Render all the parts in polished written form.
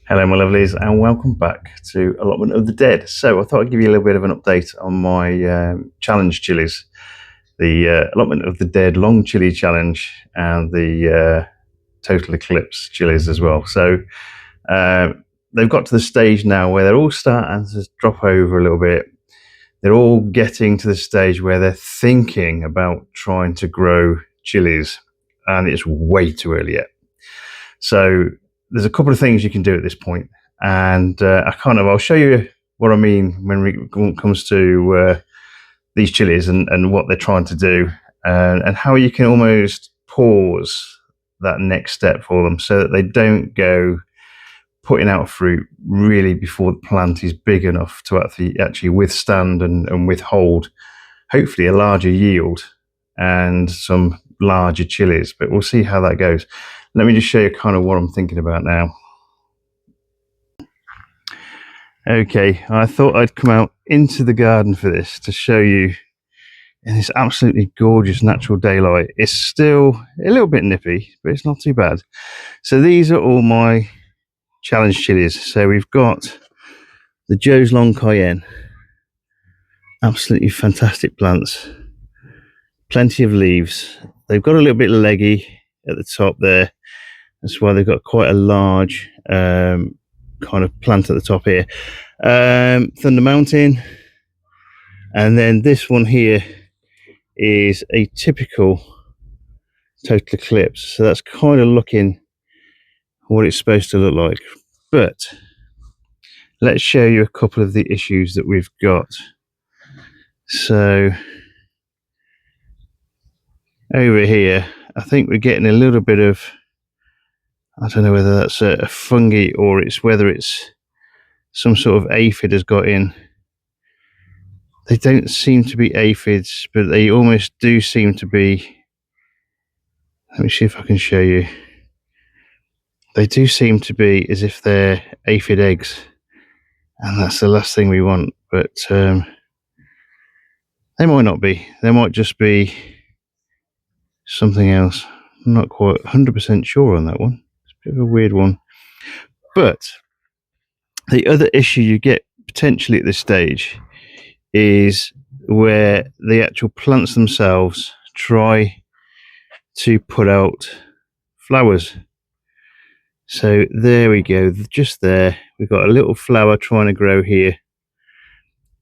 Hello, my lovelies, and welcome back to Allotment of the Dead. So, I thought I'd give you a little bit of an update on my challenge chilies, the Allotment of the Dead Long Chili Challenge, and the Total Eclipse chilies as well. So, they've got to the stage now where they're all starting to drop over a little bit. They're all getting to the stage where they're thinking about trying to grow chilies, and it's way too early yet. So, there's a couple of things you can do at this point, and I'll show you what I mean when it comes to these chilies and what they're trying to do, and how you can almost pause that next step for them so that they don't go putting out fruit really before the plant is big enough to actually withstand and withhold hopefully a larger yield and some larger chilies. But we'll see how that goes. Let me just show you kind of what I'm thinking about now. Okay, I thought I'd come out into the garden for this to show you in this absolutely gorgeous natural daylight. It's still a little bit nippy, but it's not too bad. So these are all my challenge chilies. So we've got the Joe's Long Cayenne. Absolutely fantastic plants. Plenty of leaves. They've got a little bit leggy at the top there. That's why they've got quite a large kind of plant at the top here. Thunder Mountain. And then this one here is a typical Total Eclipse. So that's kind of looking what it's supposed to look like. But let's show you a couple of the issues that we've got. So over here, I think we're getting a little bit of, I don't know whether that's a fungi or whether it's some sort of aphid has got in. They don't seem to be aphids, but they almost do seem to be. Let me see if I can show you. They do seem to be as if they're aphid eggs, and that's the last thing we want. But they might not be. They might just be something else. I'm not quite 100% sure on that one. It's a bit of a weird one. But the other issue you get potentially at this stage is where the actual plants themselves try to put out flowers. So there we go, just there. We've got a little flower trying to grow here.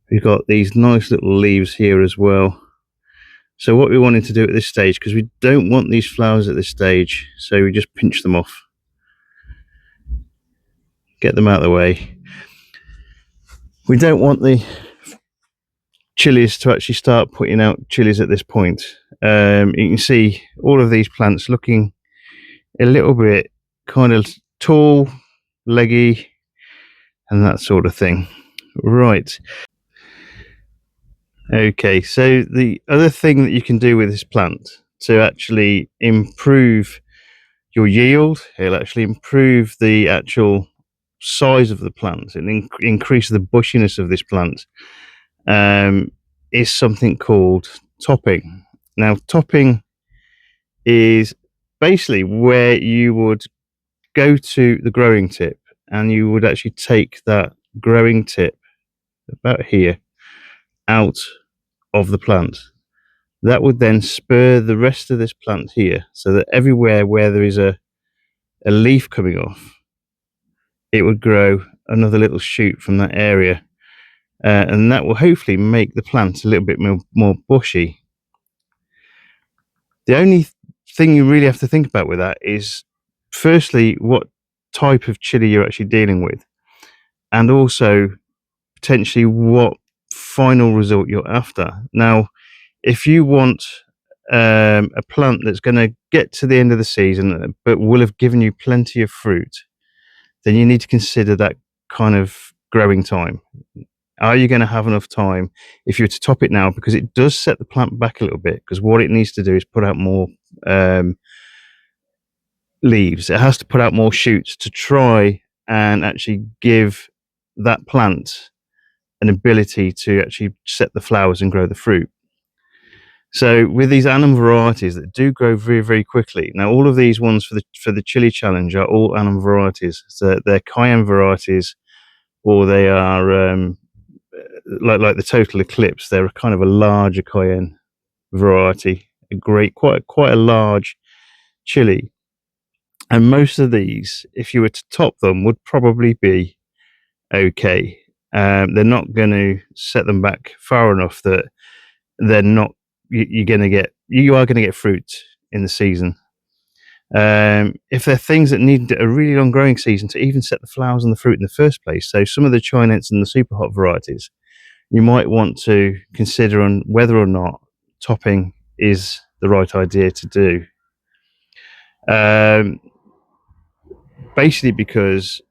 We've got these nice little leaves here as well. So what we wanted to do at this stage, because we don't want these flowers at this stage, so we just pinch them off. Get them out of the way. We don't want the chilies to actually start putting out chilies at this point. You can see all of these plants looking a little bit kind of tall, leggy, and that sort of thing. Right. Okay, so the other thing that you can do with this plant to actually improve your yield, it'll actually improve the actual size of the plant and increase the bushiness of this plant, is something called topping. Now, topping is basically where you would go to the growing tip and you would actually take that growing tip about here out of the plant. That would then spur the rest of this plant here, so that everywhere where there is a leaf coming off, it would grow another little shoot from that area, and that will hopefully make the plant a little bit more bushy. The only thing you really have to think about with that is, firstly, what type of chili you're actually dealing with, and also potentially what final result you're after. Now, if you want a plant that's going to get to the end of the season but will have given you plenty of fruit, then you need to consider that kind of growing time. Are you going to have enough time if you were to top it now? Because it does set the plant back a little bit, because what it needs to do is put out more leaves. It has to put out more shoots to try and actually give that plant an ability to actually set the flowers and grow the fruit. So with these annum varieties that do grow very, very quickly. Now, all of these ones for the chili challenge are all annum varieties. So they're Cayenne varieties, or they are like the Total Eclipse. They're kind of a larger Cayenne variety, a great, quite a large chili. And most of these, if you were to top them, would probably be okay. They're not going to set them back far enough that they're not. You are going to get fruit in the season. If they're things that need a really long growing season to even set the flowers and the fruit in the first place, so some of the Chinettes and the super hot varieties, you might want to consider on whether or not topping is the right idea to do. Basically because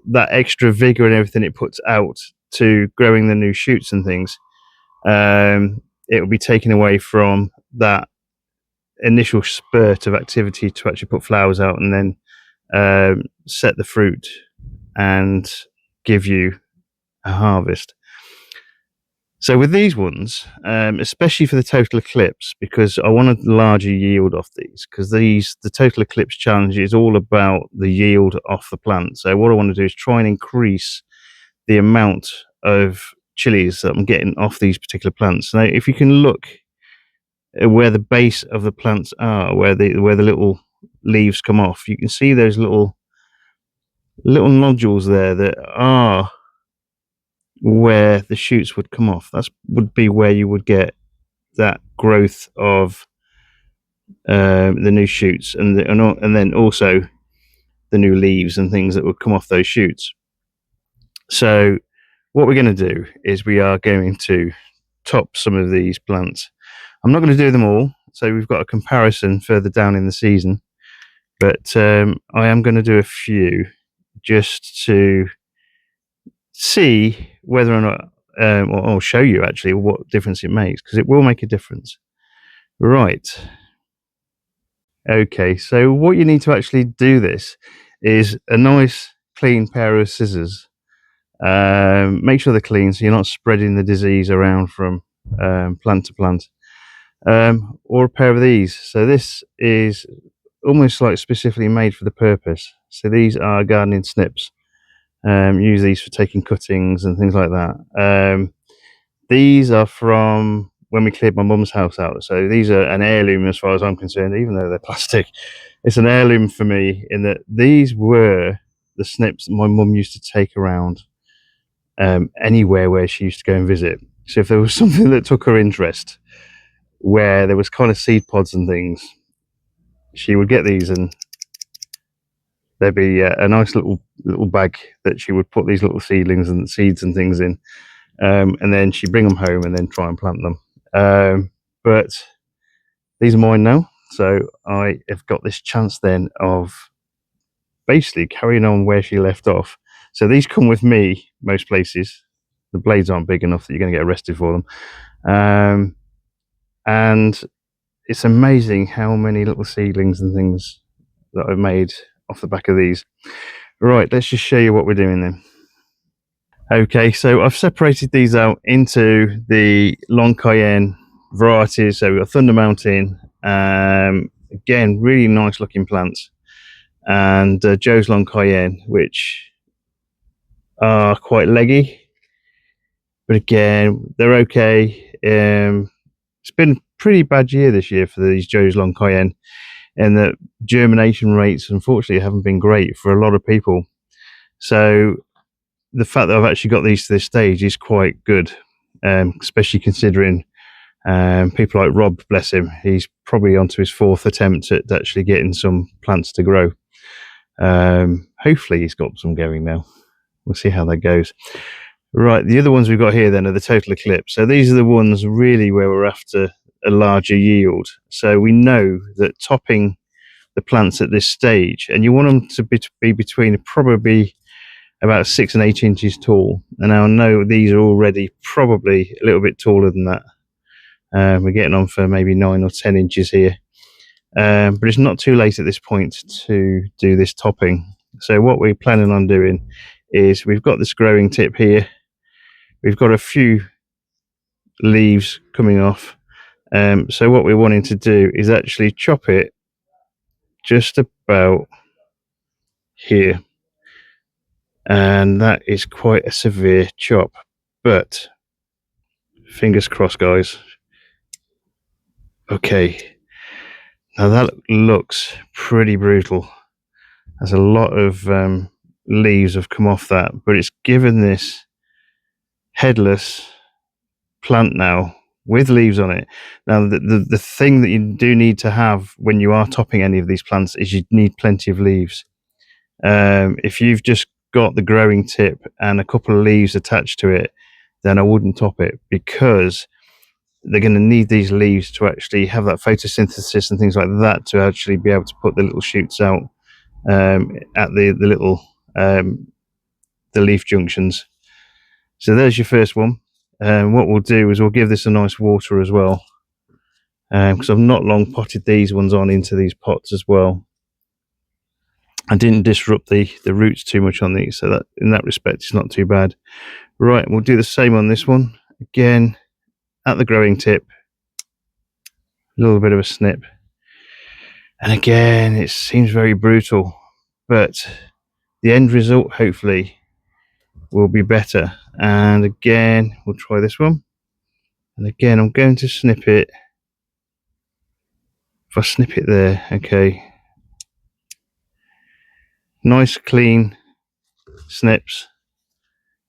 that extra vigor and everything it puts out to growing the new shoots and things, it will be taken away from that initial spurt of activity to actually put flowers out and then set the fruit and give you a harvest. So with these ones, especially for the Total Eclipse, because I want a larger yield off these, because the Total Eclipse challenge is all about the yield off the plant. So what I want to do is try and increase the amount of chilies that I'm getting off these particular plants. Now, if you can look at where the base of the plants are, where the little leaves come off, you can see those little nodules there that are where the shoots would come off. That would be where you would get that growth of the new shoots and then also the new leaves and things that would come off those shoots. So what we're going to do is we are going to top some of these plants. I'm not going to do them all, so we've got a comparison further down in the season, but I am going to do a few just to see whether or not or I'll show you actually what difference it makes, because it will make a difference. Right. Okay, so what you need to actually do this is a nice clean pair of scissors. Make sure they're clean so you're not spreading the disease around from plant to plant. Or a pair of these. So this is almost like specifically made for the purpose. So these are gardening snips. Use these for taking cuttings and things like that. These are from when we cleared my mum's house out. So these are an heirloom as far as I'm concerned, even though they're plastic. It's an heirloom for me in that these were the snips that my mum used to take around anywhere where she used to go and visit. So if there was something that took her interest, where there was kind of seed pods and things, she would get these and there'd be a nice little bag that she would put these little seedlings and seeds and things in. And then she'd bring them home and then try and plant them. But these are mine now, so I have got this chance then of basically carrying on where she left off. So these come with me most places. The blades aren't big enough that you're going to get arrested for them. And it's amazing how many little seedlings and things that I've made off the back of these. Right, let's just show you what we're doing then. Okay, so I've separated these out into the long Cayenne varieties. So we've got Thunder Mountain, again, really nice looking plants, and Joe's Long Cayenne, which are quite leggy, but again, they're okay. It's been a pretty bad year this year for these Joe's Long Cayenne, and the germination rates, unfortunately, haven't been great for a lot of people. So the fact that I've actually got these to this stage is quite good, especially considering people like Rob, bless him, he's probably onto his 4th attempt at actually getting some plants to grow. Hopefully he's got some going now. We'll see how that goes. Right, the other ones we've got here then are the Total Eclipse. So these are the ones really where we're after a larger yield. So we know that topping the plants at this stage, and you want them to be between probably about 6 and 8 inches tall. And I know these are already probably a little bit taller than that. We're getting on for maybe 9 or 10 inches here. But it's not too late at this point to do this topping. So what we're planning on doing is we've got this growing tip here. We've got a few leaves coming off. So what we're wanting to do is actually chop it just about here, and that is quite a severe chop, but fingers crossed, guys. Okay, now that looks pretty brutal. There's a lot of leaves have come off that, but it's given this headless plant now with leaves on it. Now the thing that you do need to have when you are topping any of these plants is you need plenty of leaves. If you've just got the growing tip and a couple of leaves attached to it, then I wouldn't top it, because they're going to need these leaves to actually have that photosynthesis and things like that to actually be able to put the little shoots out at the little the leaf junctions. So there's your first one. What we'll do is we'll give this a nice water as well, because I've not long potted these ones on into these pots as well. I didn't disrupt the roots too much on these, so that in that respect it's not too bad. Right, we'll do the same on this one. Again, at the growing tip, a little bit of a snip. And again, it seems very brutal, but the end result hopefully will be better. And again, we'll try this one. And again, I'm going to snip it. If I snip it there, okay. Nice clean snips.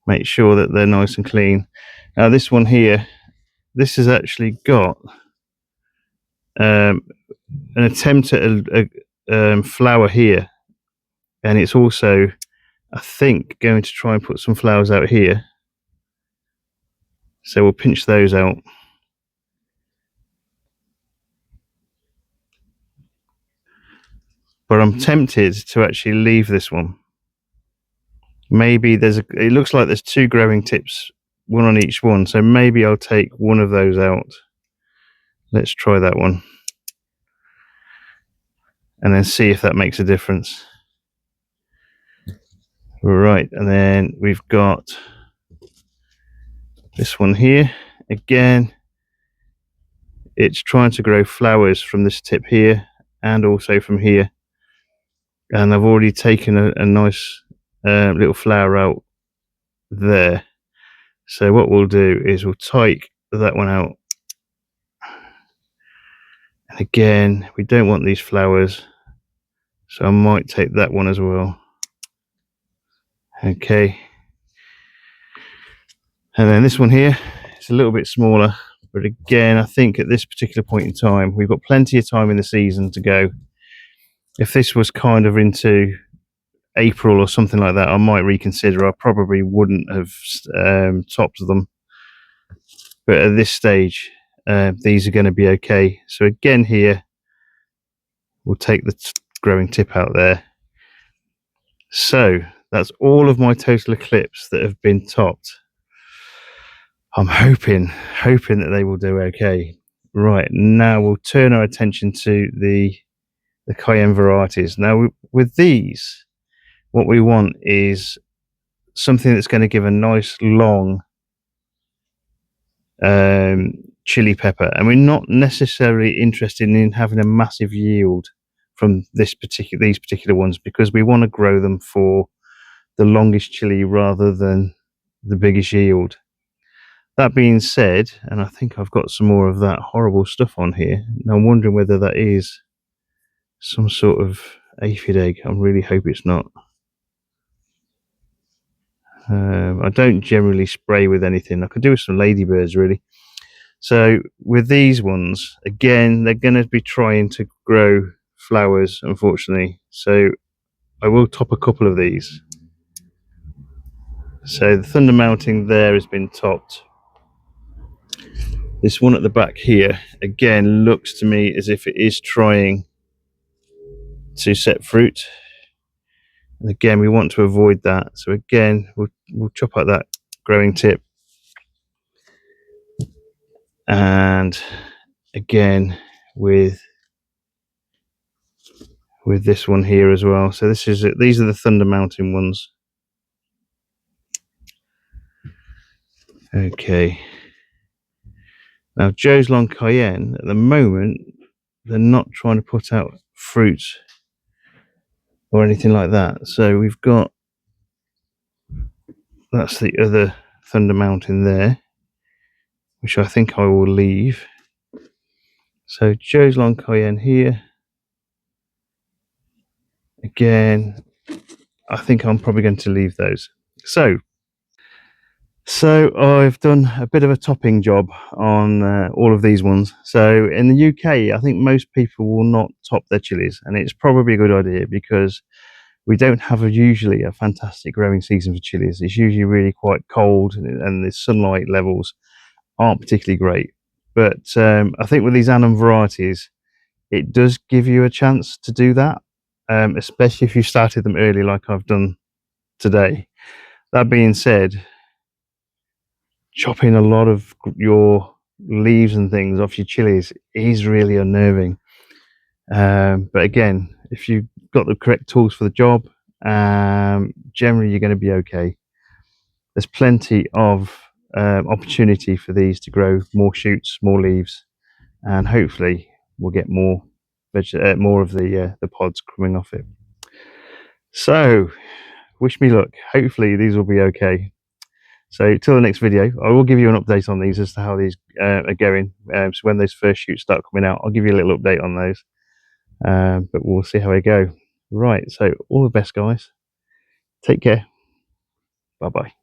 Make sure that they're nice and clean. Now this one here, this has actually got an attempt at a flower here, and it's also, I think, going to try and put some flowers out here. So we'll pinch those out. But I'm tempted to actually leave this one. Maybe it looks like there's two growing tips, one on each one, so maybe I'll take one of those out. Let's try that one and then see if that makes a difference. Right, and then we've got this one here. Again, it's trying to grow flowers from this tip here and also from here, and I've already taken a nice little flower out there. So what we'll do is we'll take that one out. And again, we don't want these flowers, so I might take that one as well. Okay. And then this one here, it's a little bit smaller, but again, I think at this particular point in time, we've got plenty of time in the season to go. If this was kind of into April or something like that, I might reconsider. I probably wouldn't have topped them. But at this stage, these are going to be okay. So again here, we'll take the growing tip out there. So that's all of my total eclipse that have been topped. I'm hoping that they will do okay. Right, now we'll turn our attention to the Cayenne varieties. Now with these, what we want is something that's going to give a nice long chili pepper, and we're not necessarily interested in having a massive yield from these particular ones, because we want to grow them for the longest chili rather than the biggest yield. That being said, and I think I've got some more of that horrible stuff on here, and I'm wondering whether that is some sort of aphid egg. I really hope it's not. I don't generally spray with anything. I could do with some ladybirds, really. So with these ones, again, they're going to be trying to grow flowers, unfortunately. So I will top a couple of these. So the Thunder Mountain there has been topped. This one at the back here, again, looks to me as if it is trying to set fruit. And again, we want to avoid that. So again, we'll chop out that growing tip. And again, with this one here as well. So this is it. These are the Thunder Mountain ones. Okay. Now, Joe's Long Cayenne, at the moment, they're not trying to put out fruit or anything like that. So we've got, that's the other Thunder Mountain there, which I think I will leave. So Joe's Long Cayenne here. Again, I think I'm probably going to leave those. So I've done a bit of a topping job on all of these ones. So in the UK, I think most people will not top their chilies, and it's probably a good idea because we don't have usually a fantastic growing season for chilies. It's usually really quite cold, and the sunlight levels aren't particularly great. But I think with these Annam varieties, it does give you a chance to do that, especially if you started them early like I've done today. That being said, chopping a lot of your leaves and things off your chilies is really unnerving. But again, if you've got the correct tools for the job, generally you're going to be okay. There's plenty of opportunity for these to grow more shoots, more leaves, and hopefully we'll get more more of the pods coming off it. So wish me luck. Hopefully these will be okay. So till the next video, I will give you an update on these as to how these are going. So when those first shoots start coming out, I'll give you a little update on those. But we'll see how they go. Right, so all the best, guys. Take care. Bye bye.